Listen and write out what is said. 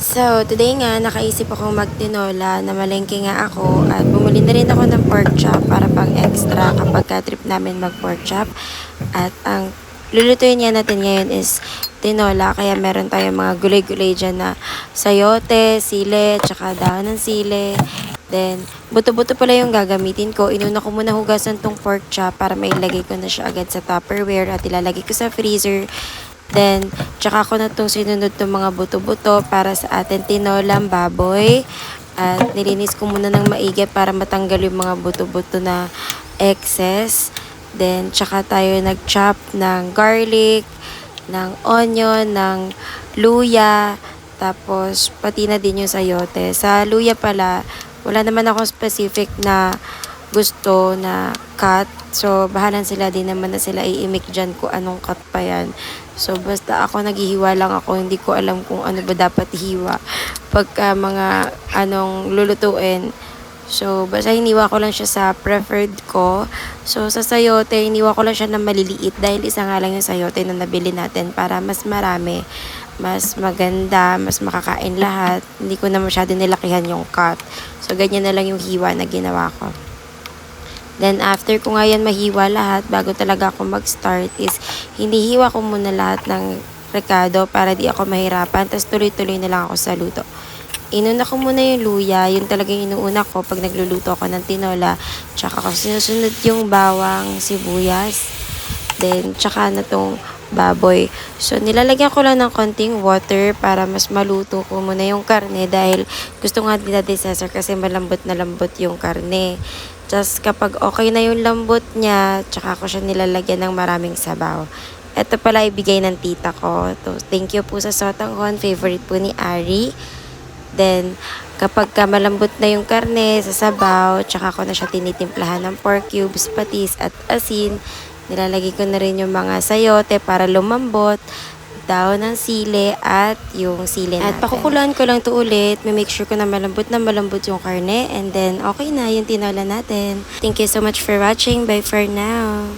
So, today nga, nakaisip akong magtinola na malengke nga ako at bumili na rin ako ng pork chop para pang extra kapag ka-trip namin mag-pork chop. At ang lulutuin nga natin ngayon is tinola, kaya meron tayong mga gulay-gulay dyan na sayote, sile, tsaka dahon ng sile. Then, buto-buto pala yung gagamitin ko. Inuna ko muna hugasan tong pork chop para mailagay ko na siya agad sa Tupperware at ilalagay ko sa freezer. Then, tsaka ko na itong sinunod itong mga buto-buto para sa atin tinolang baboy. At nilinis ko muna ng maigi para matanggal yung mga buto-buto na excess. Then, tsaka tayo nag-chop ng garlic, ng onion, ng luya. Tapos, pati na din yung sayote. Sa luya pala, wala naman ako specific na gusto na cut. So, bahalan sila, din naman na sila iimik dyan kung anong cut pa yan. So, basta ako naghihiwa lang ako. Hindi ko alam kung ano ba dapat hiwa pagka mga anong lulutuin. So, basta hiniwa ko lang siya sa preferred ko. So, sa sayote, hiniwa ko lang siya na maliliit dahil isa nga lang yung sayote na nabili natin para mas marami, mas maganda, mas makakain lahat. Hindi ko na masyado nilakihan yung cut. So, ganyan na lang yung hiwa na ginawa ko. Then, after ko nga yan mahiwa lahat, bago talaga ako mag-start is, hinihiwa ko muna lahat ng rekado para di ako mahirapan. Tapos, tuloy-tuloy na lang ako sa luto. Inuna ko muna yung luya. Yun talagang inuuna ko pag nagluluto ako ng tinola. Tsaka ko sinusunod yung bawang, sibuyas. Then, tsaka na tong baboy. So, nilalagyan ko lang ng konting water para mas maluto ko muna yung karne dahil gusto nga nila ni Cesar kasi malambot na lambot yung karne. Just kapag okay na yung lambot niya, tsaka ko siya nilalagyan ng maraming sabaw. Ito pala ibigay ng tita ko. So, thank you po sa sotanghon. Favorite po ni Ari. Then, kapag malambot na yung karne sa sabaw, tsaka ko na siya tinitimplahan ng pork cubes, patis at asin. Nilalagay ko na rin yung mga sayote para lumambot, dahon ng sile at yung sile natin. At pakukuluan ko lang to ulit. May make sure ko na malambot yung karne. And then, okay na yung tinola natin. Thank you so much for watching. Bye for now.